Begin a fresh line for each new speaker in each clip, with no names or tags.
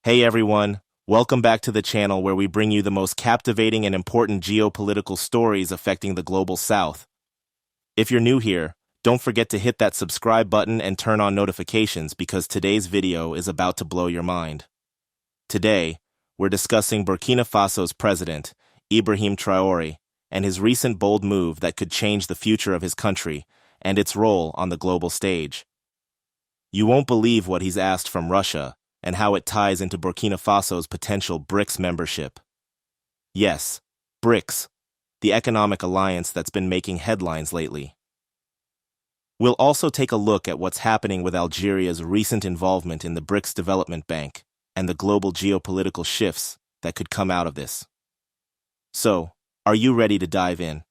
Hey everyone, welcome back to the channel where we bring you the most captivating and important geopolitical stories affecting the global south. If you're new here, don't forget to hit that subscribe button and turn on notifications because today's video is about to blow your mind. Today, we're discussing Burkina Faso's president, Ibrahim Traore, and his recent bold move that could change the future of his country and its role on the global stage. You won't believe what he's asked from Russia and how it ties into Burkina Faso's potential BRICS membership. Yes, BRICS, the economic alliance that's been making headlines lately. We'll also take a look at what's happening with Algeria's recent involvement in the BRICS Development Bank and the global geopolitical shifts that could come out of this. So, are you ready to dive in?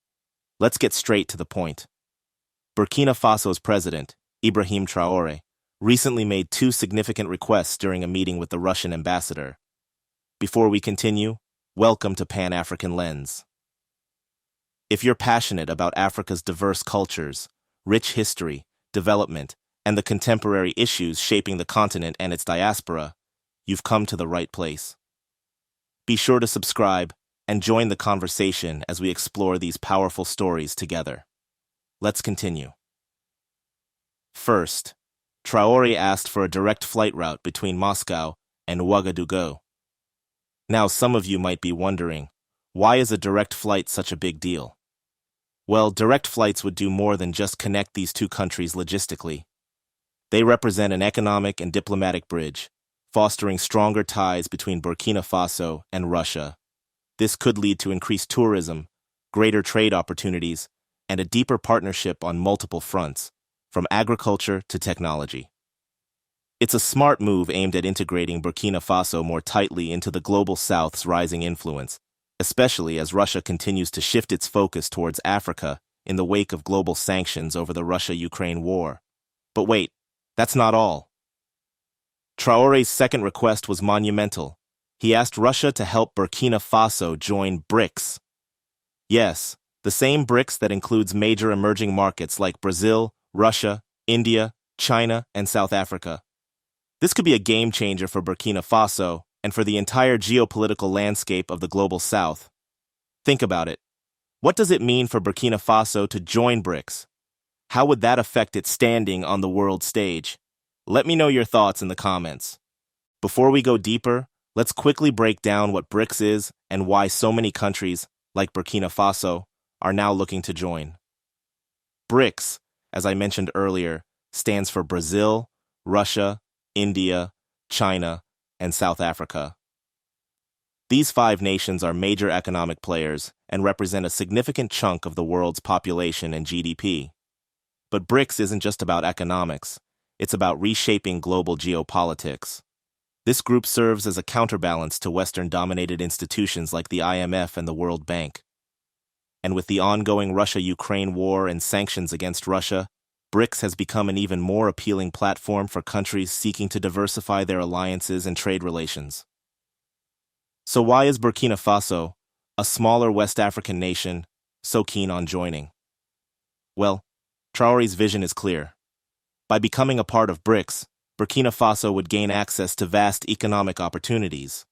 Let's get straight to the point. Burkina Faso's president, Ibrahim Traore, recently made two significant requests during a meeting with the Russian ambassador. Before we continue, welcome to Pan-African Lens. If you're passionate about Africa's diverse cultures, rich history, development, and the contemporary issues shaping the continent and its diaspora, you've come to the right place. Be sure to subscribe and join the conversation as we explore these powerful stories together. Let's continue. First, Traore asked for a direct flight route between Moscow and Ouagadougou. Now, some of you might be wondering, why is a direct flight such a big deal? Well, direct flights would do more than just connect these two countries logistically. They represent an economic and diplomatic bridge, fostering stronger ties between Burkina Faso and Russia. This could lead to increased tourism, greater trade opportunities, and a deeper partnership on multiple fronts, from agriculture to technology. It's a smart move aimed at integrating Burkina Faso more tightly into the global South's rising influence, especially as Russia continues to shift its focus towards Africa in the wake of global sanctions over the Russia-Ukraine war. But wait, that's not all. Traore's second request was monumental. He asked Russia to help Burkina Faso join BRICS. Yes, the same BRICS that includes major emerging markets like Brazil, Russia, India, China, and South Africa. This could be a game changer for Burkina Faso and for the entire geopolitical landscape of the global south. Think about it. What does it mean for Burkina Faso to join BRICS? How would that affect its standing on the world stage? Let me know your thoughts in the comments. Before we go deeper, let's quickly break down what BRICS is and why so many countries, like Burkina Faso, are now looking to join. BRICS, as I mentioned earlier, stands for Brazil, Russia, India, China, and South Africa. These five nations are major economic players and represent a significant chunk of the world's population and GDP. But BRICS isn't just about economics, it's about reshaping global geopolitics. This group serves as a counterbalance to Western-dominated institutions like the IMF and the World Bank. And with the ongoing Russia-Ukraine war and sanctions against Russia, BRICS has become an even more appealing platform for countries seeking to diversify their alliances and trade relations. So why is Burkina Faso, a smaller West African nation, so keen on joining? Well, Traore's vision is clear. By becoming a part of BRICS, Burkina Faso would gain access to vast economic opportunities.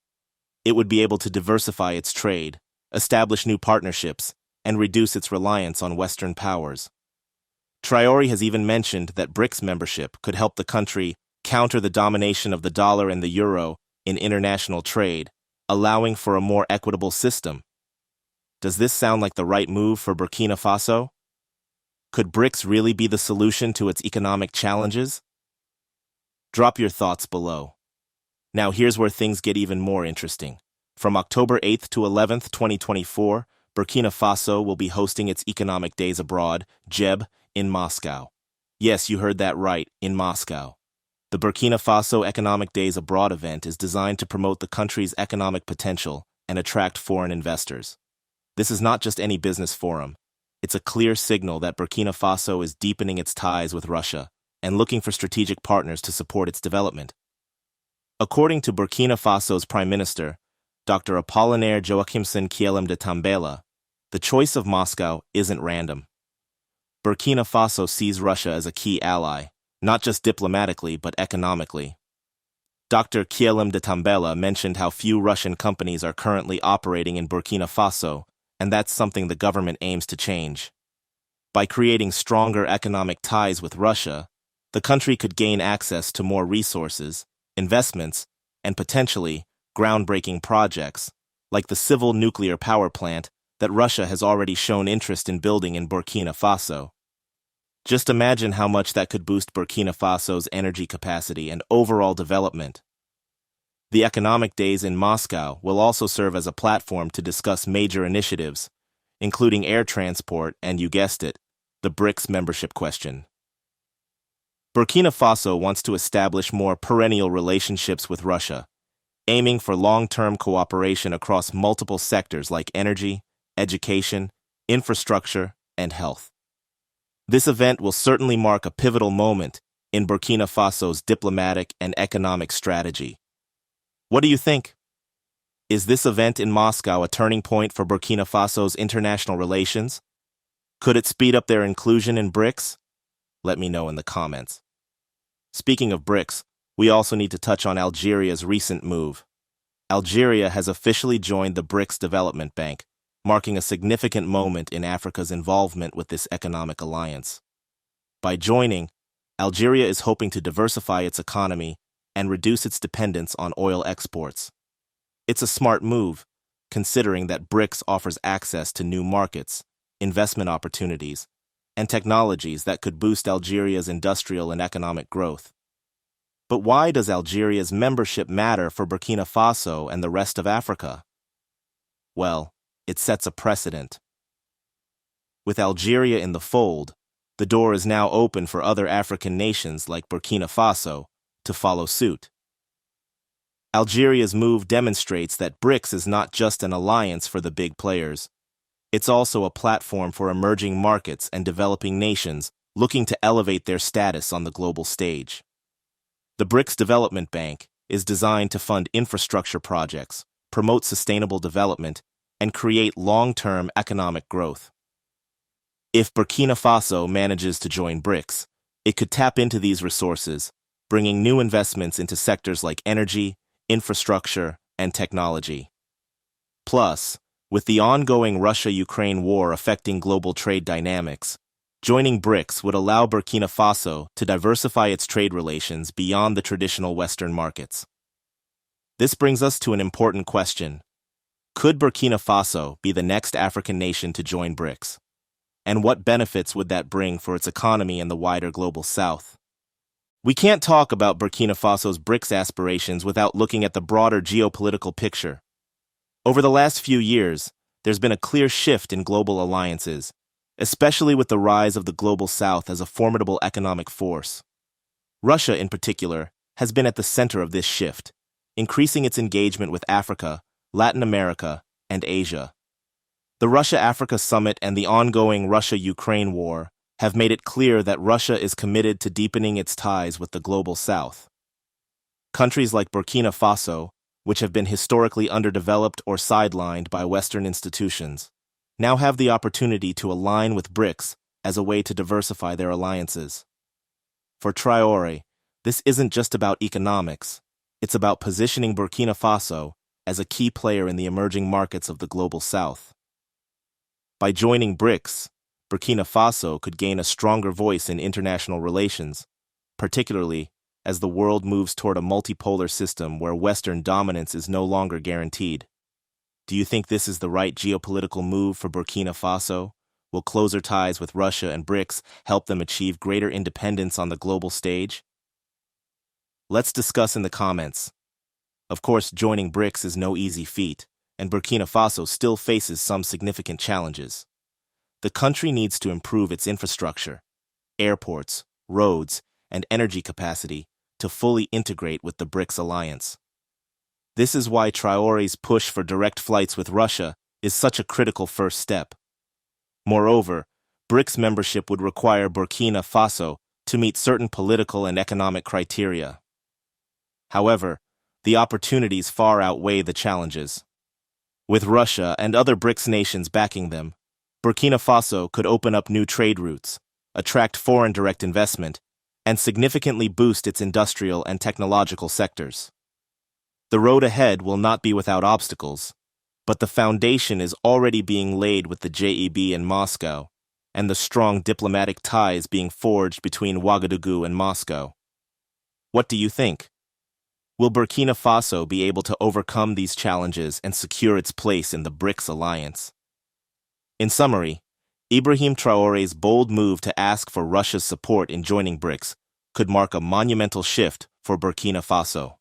It would be able to diversify its trade, establish new partnerships, and reduce its reliance on Western powers. Traore has even mentioned that BRICS membership could help the country counter the domination of the dollar and the euro in international trade, allowing for a more equitable system. Does this sound like the right move for Burkina Faso? Could BRICS really be the solution to its economic challenges? Drop your thoughts below. Now here's where things get even more interesting. From October 8th to 11th, 2024, Burkina Faso will be hosting its Economic Days Abroad, GEB, in Moscow. Yes, you heard that right, in Moscow. The Burkina Faso Economic Days Abroad event is designed to promote the country's economic potential and attract foreign investors. This is not just any business forum. It's a clear signal that Burkina Faso is deepening its ties with Russia and looking for strategic partners to support its development. According to Burkina Faso's Prime Minister, Dr. Apollinaire Joachimson Kielem de Tambela, the choice of Moscow isn't random. Burkina Faso sees Russia as a key ally, not just diplomatically but economically. Dr. Kielem de Tambela mentioned how few Russian companies are currently operating in Burkina Faso, and that's something the government aims to change. By creating stronger economic ties with Russia, the country could gain access to more resources, investments, and potentially groundbreaking projects, like the civil nuclear power plant that Russia has already shown interest in building in Burkina Faso. Just imagine how much that could boost Burkina Faso's energy capacity and overall development. The economic days in Moscow will also serve as a platform to discuss major initiatives, including air transport and, you guessed it, the BRICS membership question. Burkina Faso wants to establish more perennial relationships with Russia, aiming for long-term cooperation across multiple sectors like energy, education, infrastructure, and health. This event will certainly mark a pivotal moment in Burkina Faso's diplomatic and economic strategy. What do you think? Is this event in Moscow a turning point for Burkina Faso's international relations? Could it speed up their inclusion in BRICS? Let me know in the comments. Speaking of BRICS, we also need to touch on Algeria's recent move. Algeria has officially joined the BRICS Development Bank, marking a significant moment in Africa's involvement with this economic alliance. By joining, Algeria is hoping to diversify its economy and reduce its dependence on oil exports. It's a smart move, considering that BRICS offers access to new markets, investment opportunities, and technologies that could boost Algeria's industrial and economic growth. But why does Algeria's membership matter for Burkina Faso and the rest of Africa? Well, it sets a precedent. With Algeria in the fold, the door is now open for other African nations like Burkina Faso to follow suit. Algeria's move demonstrates that BRICS is not just an alliance for the big players. It's also a platform for emerging markets and developing nations looking to elevate their status on the global stage. The BRICS Development Bank is designed to fund infrastructure projects, promote sustainable development, and create long-term economic growth. If Burkina Faso manages to join BRICS, it could tap into these resources, bringing new investments into sectors like energy, infrastructure, and technology. Plus, with the ongoing Russia-Ukraine war affecting global trade dynamics, joining BRICS would allow Burkina Faso to diversify its trade relations beyond the traditional Western markets. This brings us to an important question. Could Burkina Faso be the next African nation to join BRICS? And what benefits would that bring for its economy and the wider global South? We can't talk about Burkina Faso's BRICS aspirations without looking at the broader geopolitical picture. Over the last few years, there's been a clear shift in global alliances, especially with the rise of the global South as a formidable economic force. Russia, in particular, has been at the center of this shift, increasing its engagement with Africa, Latin America, and Asia. The Russia-Africa Summit and the ongoing Russia-Ukraine war have made it clear that Russia is committed to deepening its ties with the global South. Countries like Burkina Faso, which have been historically underdeveloped or sidelined by Western institutions, now have the opportunity to align with BRICS as a way to diversify their alliances. For Traore, this isn't just about economics, it's about positioning Burkina Faso as a key player in the emerging markets of the global South. By joining BRICS, Burkina Faso could gain a stronger voice in international relations, particularly as the world moves toward a multipolar system where Western dominance is no longer guaranteed. Do you think this is the right geopolitical move for Burkina Faso? Will closer ties with Russia and BRICS help them achieve greater independence on the global stage? Let's discuss in the comments. Of course, joining BRICS is no easy feat, and Burkina Faso still faces some significant challenges. The country needs to improve its infrastructure, airports, roads, and energy capacity to fully integrate with the BRICS alliance. This is why Traore's push for direct flights with Russia is such a critical first step. Moreover, BRICS membership would require Burkina Faso to meet certain political and economic criteria. However, the opportunities far outweigh the challenges. With Russia and other BRICS nations backing them, Burkina Faso could open up new trade routes, attract foreign direct investment, and significantly boost its industrial and technological sectors. The road ahead will not be without obstacles, but the foundation is already being laid with the JEB in Moscow, and the strong diplomatic ties being forged between Ouagadougou and Moscow. What do you think? Will Burkina Faso be able to overcome these challenges and secure its place in the BRICS alliance? In summary, Ibrahim Traore's bold move to ask for Russia's support in joining BRICS could mark a monumental shift for Burkina Faso.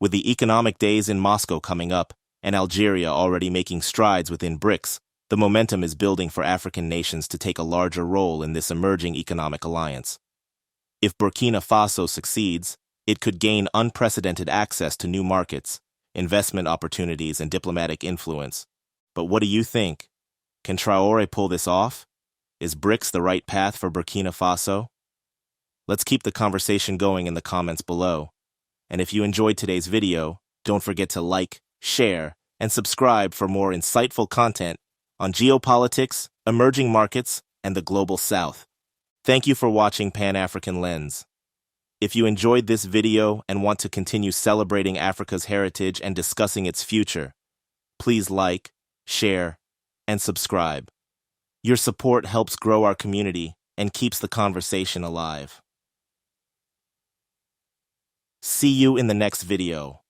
With the economic days in Moscow coming up and Algeria already making strides within BRICS, the momentum is building for African nations to take a larger role in this emerging economic alliance. If Burkina Faso succeeds, it could gain unprecedented access to new markets, investment opportunities, and diplomatic influence. But what do you think? Can Traore pull this off? Is BRICS the right path for Burkina Faso? Let's keep the conversation going in the comments below. And if you enjoyed today's video, don't forget to like, share, and subscribe for more insightful content on geopolitics, emerging markets, and the global south. Thank you for watching Pan-African Lens. If you enjoyed this video and want to continue celebrating Africa's heritage and discussing its future, please like, share, and subscribe. Your support helps grow our community and keeps the conversation alive. See you in the next video.